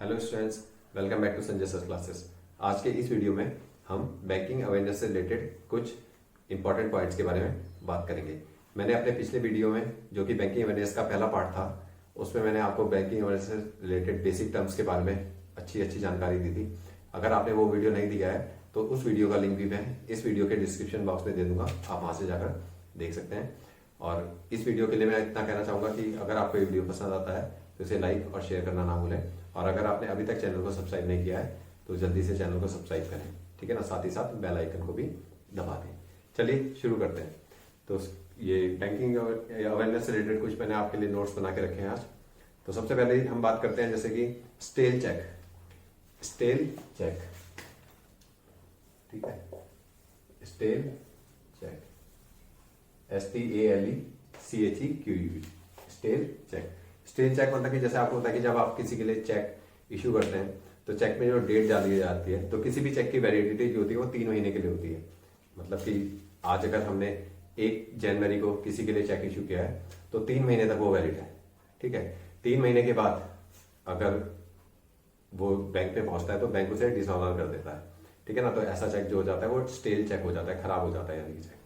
Hello students, welcome back to Sanjay sir classes. आज के इस वीडियो में हम बैंकिंग अवेयरनेस से रिलेटेड कुछ इंपॉर्टेंट पॉइंट्स के बारे में बात करेंगे। मैंने अपने पिछले वीडियो में, जो कि बैंकिंग अवेयरनेस का पहला पार्ट था, उसमें मैंने आपको बैंकिंग अवेयरनेस से रिलेटेड बेसिक टर्म्स के बारे में अच्छी जानकारी दी थी। अगर आपने वो वीडियो नहीं दिया है तो उस वीडियो का लिंक भी मैं इस वीडियो के डिस्क्रिप्शन बॉक्स में दे दूंगा, आप वहां से जाकर देख सकते हैं। और इस वीडियो के लिए मैं इतना कहना चाहूंगा कि अगर आपको ये वीडियो पसंद आता है तो इसे लाइक और शेयर करना ना भूलें, और अगर आपने अभी तक चैनल को सब्सक्राइब नहीं किया है तो जल्दी से चैनल को सब्सक्राइब करें, ठीक है ना। साथ ही साथ बेल आइकन को भी दबा दें। चलिए शुरू करते हैं। तो ये बैंकिंग अवेयरनेस से रिलेटेड कुछ मैंने आपके लिए नोट्स बना के रखे हैं आज। तो सबसे पहले हम बात करते हैं जैसे कि स्टेल चेक। स्टेल चेक, ठीक है, stale cheque, STALECHEQ, stale cheque. Stale cheque मतलब कि जैसे आपको होता है कि जब आप किसी के लिए चेक इशू करते हैं तो चेक में जो डेट डाली जाती है, तो किसी भी चेक की वैलिडिटी जो होती है वो 3 महीने के लिए होती है। मतलब कि आज अगर हमने 1 जनवरी को किसी के लिए चेक इशू किया है तो 3 महीने तक वो वैलिड है, ठीक है। 3 महीने के बाद अगर वो बैंक में पहुंचता है तो बैंक उसे डिसऑनर कर देता है, ठीक है ना। तो ऐसा चेक जो हो जाता है वो स्टेल चेक हो जाता है, खराब हो जाता है यानी कि चेक,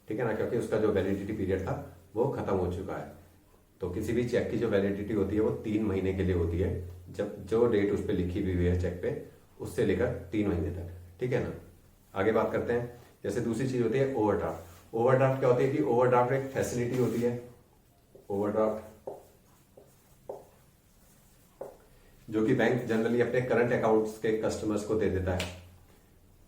ठीक है ना, क्योंकि उसका जो वैलिडिटी पीरियड था वो खत्म हो चुका है। तो किसी भी चेक की जो वैलिडिटी होती है वो 3 महीने के लिए होती है, जब जो डेट उस पर लिखी हुई है चेक पे, उससे लेकर 3 महीने तक, ठीक है ना। आगे बात करते हैं। जैसे दूसरी चीज होती है ओवरड्राफ्ट। ओवरड्राफ्ट क्या होती है कि ओवरड्राफ्ट एक फैसिलिटी होती है, ओवरड्राफ्ट, जो कि बैंक जनरली अपने करंट अकाउंट्स के कस्टमर्स को दे देता है।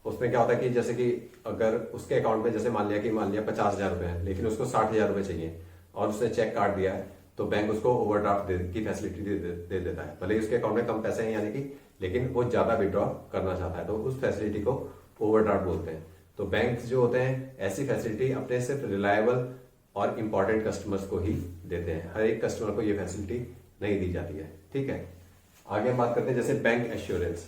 उसमें क्या होता है कि जैसे कि अगर उसके अकाउंट में जैसे मान लिया 50,000 रुपए है, लेकिन उसको 60,000 रुपए चाहिए और उसने चेक काट दिया है, तो बैंक उसको ओवरड्राफ्ट की फैसिलिटी दे देता है। भले ही उसके अकाउंट में कम पैसे हैं यानी कि, लेकिन वो ज्यादा विड्रॉ करना चाहता है, तो उस फैसिलिटी को ओवरड्राफ्ट बोलते हैं। तो बैंक जो होते हैं ऐसी फैसिलिटी अपने सिर्फ रिलायबल और इंपॉर्टेंट कस्टमर्स को ही देते हैं, हर एक कस्टमर को ये फैसिलिटी नहीं दी जाती है, ठीक है। आगे हम बात करते हैं जैसे बैंक एश्योरेंस।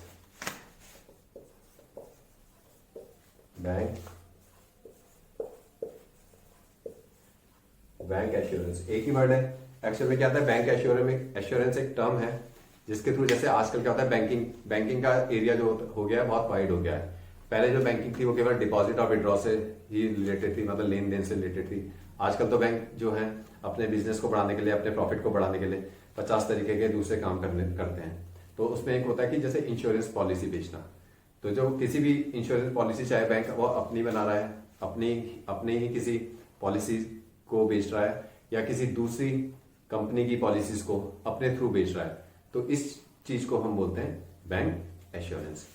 बैंक एश्योरेंस एक ही वर्ड है, एक्चुअल में क्या होता है, बैंक एश्योरेंस एक टर्म है जिसके थ्रू, जैसे आजकल क्या होता है, बैंकिंग का एरिया जो हो गया है बहुत वाइड हो गया है। पहले जो बैंकिंग थी वो केवल डिपॉजिट और विड्रॉ से ही रिलेटेड थी, मतलब लेन देन से रिलेटेड थी। आजकल तो बैंक जो है अपने बिजनेस को बढ़ाने के लिए, अपने प्रॉफिट को बढ़ाने के लिए 50 तरीके के दूसरे काम करते हैं। तो उसमें एक होता है कि जैसे इंश्योरेंस पॉलिसी बेचना। तो जो किसी भी इंश्योरेंस पॉलिसी, चाहे बैंक वो अपनी बना रहा है, अपनी ही किसी पॉलिसी को बेच रहा है, या किसी दूसरी कंपनी की पॉलिसीज को अपने थ्रू बेच रहा है, तो इस चीज को हम बोलते हैं बैंक एश्योरेंस।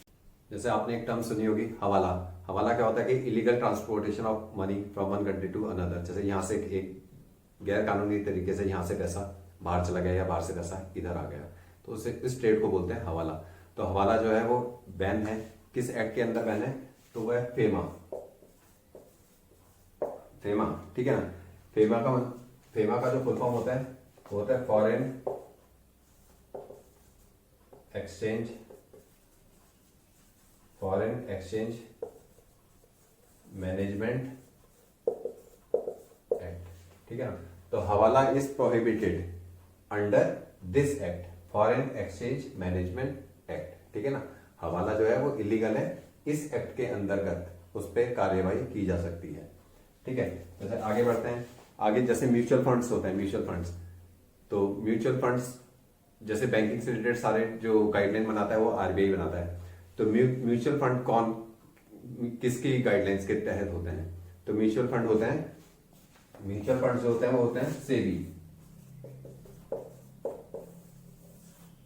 जैसे आपने एक टर्म सुनी होगी, हवाला। हवाला क्या होता है कि illegal transportation of money from one country to another. जैसे यहां से एक गैर कानूनी तरीके से यहां से पैसा बाहर चला गया या बाहर से पैसा इधर आ गया, तो उसे इस ट्रेड को बोलते हैं हवाला। तो हवाला जो है वो बैन है, किस एक्ट के अंदर बैन है, तो वो है फेमा, ठीक है ना। फेमा का जो फुल फॉर्म होता है वो होता है फॉरेन एक्सचेंज मैनेजमेंट एक्ट, ठीक है ना। तो हवाला is prohibited under this act, foreign exchange management act, ठीक है ना। हवाला जो है वो इलीगल है, इस एक्ट के अंतर्गत उस पर कार्यवाही की जा सकती है, ठीक है। जैसे आगे बढ़ते हैं। आगे जैसे म्यूचुअल फंड्स होते हैं, म्यूचुअल फंड्स। तो म्यूचुअल फंड्स जैसे बैंकिंग से रिलेटेड सारे जो गाइडलाइन बनाता है वो आरबीआई बनाता है। तो म्यूचुअल फंड कौन किसकी गाइडलाइंस के तहत होते हैं, तो म्यूचुअल फंड होते हैं, म्यूचुअल फंड जो होते हैं वो होते हैं सेबी,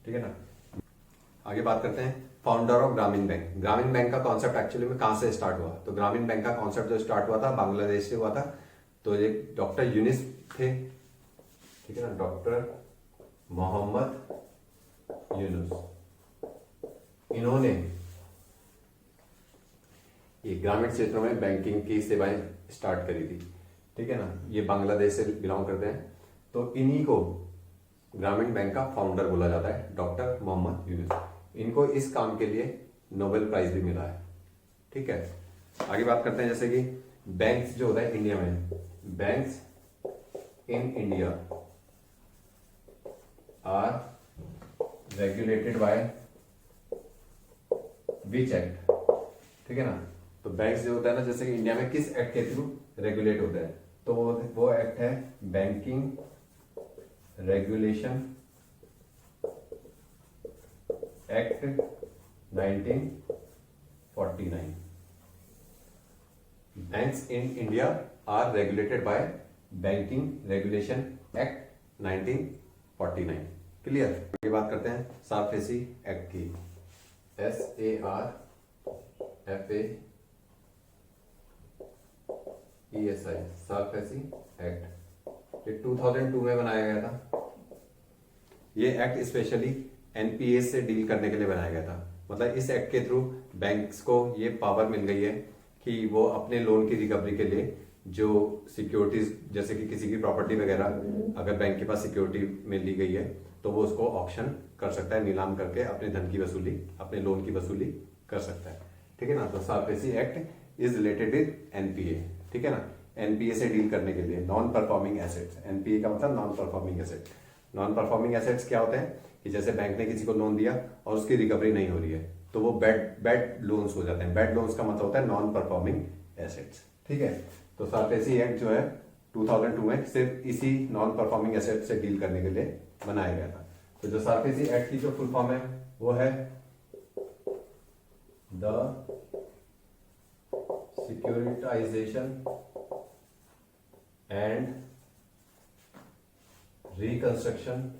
ठीक है ना। आगे बात करते हैं फाउंडर ऑफ ग्रामीण बैंक। ग्रामीण बैंक का कॉन्सेप्ट एक्चुअली में कहां से स्टार्ट हुआ, तो ग्रामीण बैंक का कॉन्सेप्ट जो स्टार्ट हुआ था बांग्लादेश से हुआ था। तो ये डॉक्टर यूनिस थे, ठीक है ना, डॉक्टर मोहम्मद यूनुस, इन्होंने ये ग्रामीण क्षेत्रों में बैंकिंग की सेवाएं स्टार्ट करी थी, ठीक है ना। ये बांग्लादेश से बिलोंग करते हैं, तो इन्हीं को ग्रामीण बैंक का फाउंडर बोला जाता है, डॉक्टर मोहम्मद यूनुस। इनको इस काम के लिए नोबेल प्राइज भी मिला है, ठीक है। आगे बात करते हैं जैसे कि बैंक्स जो होता है इंडिया में, banks in India are regulated by which act, ठीक है ना। तो बैंक्स जो होता है ना, जैसे कि इंडिया में किस एक्ट के थ्रू रेगुलेट होते हैं, तो वो एक्ट है banking regulation act 1949। Banks in India are regulated by banking regulation act 1949। Clear. आगे बात करते हैं सारफेसी एक्ट की। SARFAESI, सारफेसी एक्ट, ये 2002 में बनाया गया था। ये एक्ट स्पेशली एनपीए से डील करने के लिए बनाया गया था। मतलब इस एक्ट के थ्रू बैंक्स को ये पावर मिल गई है कि वो अपने लोन की रिकवरी के लिए जो सिक्योरिटीज, जैसे कि किसी की प्रॉपर्टी वगैरह अगर बैंक के पास सिक्योरिटी में ली गई है तो वो उसको ऑक्शन कर सकता है, नीलाम करके अपने धन की वसूली, अपने लोन की वसूली कर सकता है, ठीक है ना। तो SARFAESI act is related with NPA, ठीक है ना। एनपीए से डील करने के लिए, नॉन परफॉर्मिंग एसेट्स, एनपीए का मतलब non performing asset. Non performing assets क्या होते हैं कि जैसे बैंक ने किसी को लोन दिया और उसकी रिकवरी नहीं हो रही है तो वो बैड लोन्स हो जाते हैं। बैड लोन्स का मतलब होता है नॉन परफॉर्मिंग एसेट्स, ठीक है। तो सारफेसी एक्ट जो है 2002 में सिर्फ इसी नॉन परफॉर्मिंग एसेट से डील करने के लिए बनाया गया था। तो जो सारफेसी एक्ट की जो फुल फॉर्म है वो है the securitisation and reconstruction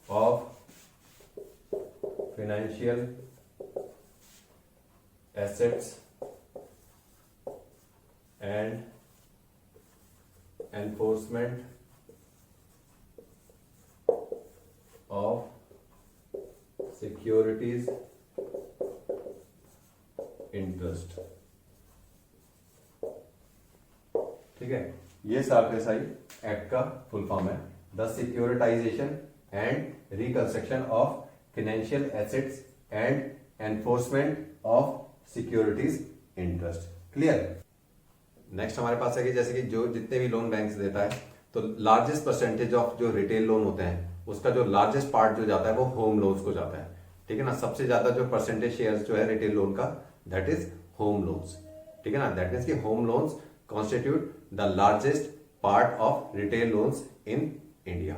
of financial assets and enforcement of securities interest, ठीक है। ये सारफेसी एक्ट का फुल फॉर्म है the securitisation and reconstruction of financial assets and enforcement of securities interest. Clear. Next हमारे पास है कि जैसे कि जो जितने भी लोन बैंक्स देता है तो लार्जेस्ट परसेंटेज ऑफ जो रिटेल लोन होते हैं उसका जो लार्जेस्ट पार्ट जो जाता है वो होम लोन्स को जाता है, ठीक है ना। सबसे ज्यादा जो परसेंटेज शेयर जो है रिटेल लोन का दैट इज होम लोन्स, ठीक है ना। दैट मीन्स कि home loans constitute the largest part of retail loans in India,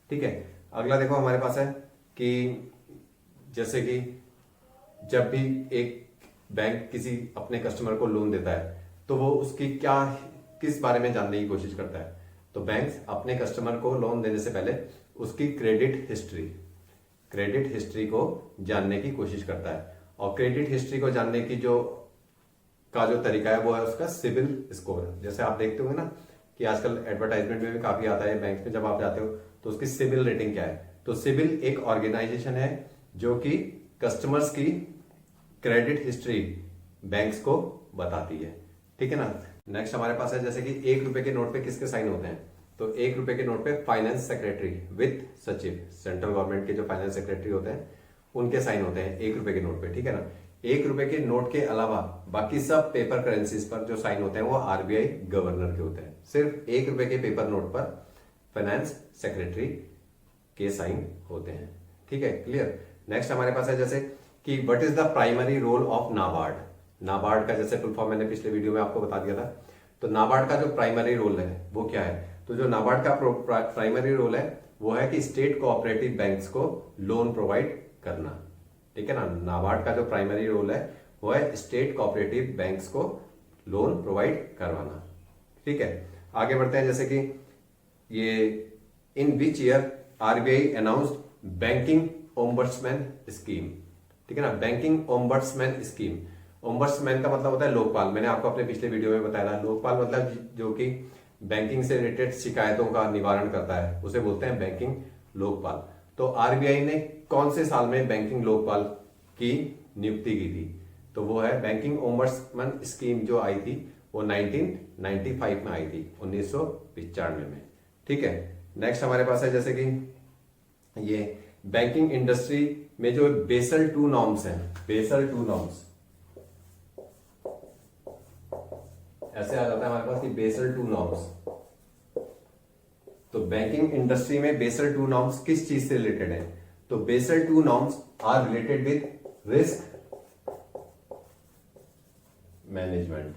ठीक है। अगला देखो हमारे पास है कि जैसे कि जब भी एक बैंक किसी अपने कस्टमर को लोन देता है तो वो उसकी किस बारे में जानने की कोशिश करता है। तो बैंक्स अपने कस्टमर को लोन देने से पहले उसकी क्रेडिट हिस्ट्री को जानने की कोशिश करता है। और क्रेडिट हिस्ट्री को जानने की जो तरीका है वो है उसका सिविल स्कोर। जैसे आप देखते होंगे ना कि आजकल एडवर्टाइजमेंट में भी काफी आता है, बैंक में जब आप जाते हो तो उसकी सिविल रेटिंग क्या है। तो सिविल एक ऑर्गेनाइजेशन है जो कि कस्टमर्स की क्रेडिट हिस्ट्री बैंक्स को बताती है, ठीक है ना। नेक्स्ट हमारे पास है जैसे कि 1 रुपए के नोट पे किसके साइन होते हैं। तो 1 रुपए के नोट पे फाइनेंस सेक्रेटरी विद सचिव, सेंट्रल गवर्नमेंट के जो फाइनेंस सेक्रेटरी होते हैं उनके साइन होते हैं 1 रुपए के नोट पे, ठीक है ना। 1 रुपए के नोट के अलावा बाकी सब पेपर करेंसीज पर जो साइन होते हैं वो आरबीआई गवर्नर के होते हैं। सिर्फ 1 रुपए के पेपर नोट पर फाइनेंस सेक्रेटरी के साइन होते हैं, ठीक है। क्लियर। नेक्स्ट हमारे पास है जैसे कि what is the primary role of NABARD. NABARD का जैसे फुल फॉर्म मैंने पिछले वीडियो में आपको बता दिया था। तो नाबार्ड का जो प्राइमरी रोल है वो क्या है। तो जो नाबार्ड का प्राइमरी रोल है वो है कि स्टेट कोऑपरेटिव बैंक्स को लोन प्रोवाइड करना, ठीक है ना। नाबार्ड का जो प्राइमरी रोल है वो है स्टेट कोऑपरेटिव बैंक्स को लोन प्रोवाइड करवाना, ठीक है। आगे बढ़ते हैं जैसे कि ये in which year RBI announced banking ombudsman scheme, ठीक है ना। बैंकिंग ओम्बड्समैन स्कीम, ओम्बड्समैन का मतलब होता है लोकपाल। मैंने आपको अपने पिछले वीडियो में बताया था लोकपाल मतलब जो कि बैंकिंग से रिलेटेड शिकायतों का निवारण करता है उसे बोलते हैं बैंकिंग लोकपाल। तो आरबीआई ने कौन से साल में बैंकिंग लोकपाल की नियुक्ति की थी। तो वो है बैंकिंग ओम्बड्समैन स्कीम जो आई थी वो 1995 में आई थी, 1995 में, ठीक है। नेक्स्ट हमारे पास है जैसे कि ये बैंकिंग इंडस्ट्री में जो बेसल 2 नॉर्म्स हैं, बेसल 2 नॉर्म्स ऐसे आ जाता है हमारे पास कि बेसल 2 नॉर्म्स। तो बैंकिंग इंडस्ट्री में बेसल 2 नॉर्म्स किस चीज से रिलेटेड है। तो Basel two norms are related with risk management.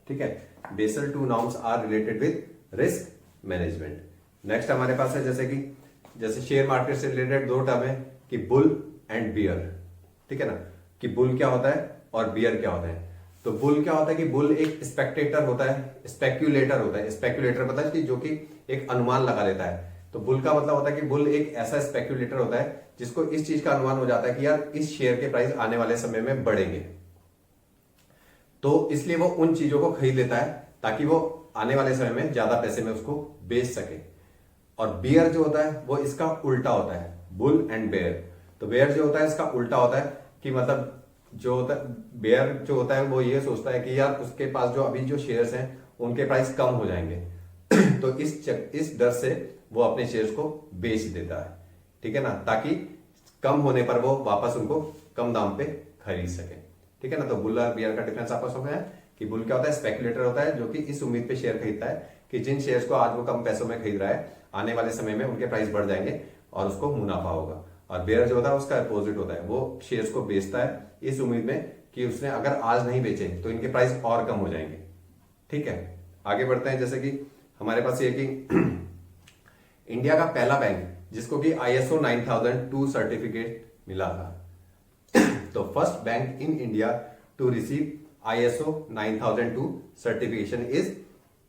ठीक है, Basel two norms are related with risk management. Next हमारे पास है जैसे शेयर मार्केट से रिलेटेड दो टर्म है कि बुल एंड बियर। ठीक है ना, कि बुल क्या होता है और बियर क्या होता है। तो बुल क्या होता है कि बुल एक स्पेक्टेटर होता है, स्पेक्यूलेटर होता है। स्पेक्यूलेटर पता है कि जो कि एक अनुमान लगा लेता है। तो बुल का मतलब होता है कि बुल एक ऐसा स्पेक्यूलेटर होता है जिसको इस चीज का अनुमान हो जाता है कि यार इस शेयर के प्राइस आने वाले समय में बढ़ेंगे, तो इसलिए वो उन चीजों को खरीद लेता है ताकि वो आने वाले समय में ज्यादा पैसे में उसको बेच सके। और बियर जो होता है वो इसका उल्टा होता है, बुल एंड बेयर। तो बेयर जो होता है इसका उल्टा होता है कि मतलब जो होता है बेयर जो होता है वो ये सोचता है कि यार उसके पास जो अभी जो शेयर्स हैं उनके प्राइस कम हो जाएंगे तो इस डर से वो अपने शेयर्स को बेच देता है। ठीक है ना, ताकि कम होने पर वो वापस उनको कम दाम पे खरीद सके। ठीक है ना, तो बुल और बियर का डिफरेंस आपको समझ है कि बुल क्या होता है, स्पेकुलेटर होता है जो कि इस उम्मीद पे शेयर खरीदता है कि जिन शेयर्स को आज वो कम पैसों में खरीद रहा है आने वाले समय में उनके प्राइस बढ़ जाएंगे और उसको मुनाफा होगा। और बेयर जो होता है उसका अपोजिट होता है, वो शेयर्स को बेचता है इस उम्मीद में कि उसने अगर आज नहीं बेचे तो इनके प्राइस और कम हो जाएंगे। ठीक है, आगे बढ़ते हैं। जैसे कि हमारे पास ये कि इंडिया का पहला बैंक जिसको कि ISO 9002 सर्टिफिकेट मिला था तो first bank in India to receive ISO 9002 certification is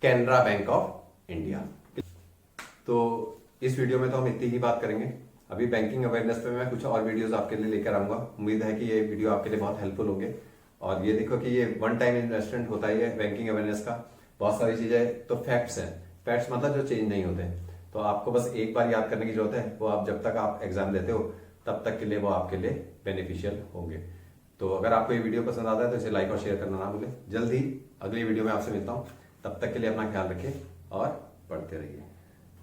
Canara bank of India. तो इस वीडियो में तो हम इतनी ही बात करेंगे। अभी बैंकिंग अवेयरनेस पे मैं कुछ और वीडियोस आपके लिए लेकर आऊंगा। उम्मीद है कि ये वीडियो आपके लिए बहुत हेल्पफुल होंगे। और ये देखो कि ये वन टाइम इन्वेस्टमेंट होता है ये बैंकिंग अवेयरनेस का। बहुत सारी चीजें तो फैक्ट्स हैं, फैक्ट्स मतलब जो चेंज नहीं होते। तो आपको बस एक बार याद करने की जरूरत है, वो आप जब तक आप एग्जाम देते हो तब तक के लिए वो आपके लिए बेनिफिशियल होंगे। तो अगर आपको ये वीडियो पसंद आता है तो इसे लाइक और शेयर करना ना भूलें। जल्द ही अगली वीडियो में आपसे मिलता हूँ, तब तक के लिए अपना ख्याल रखिए और पढ़ते रहिए।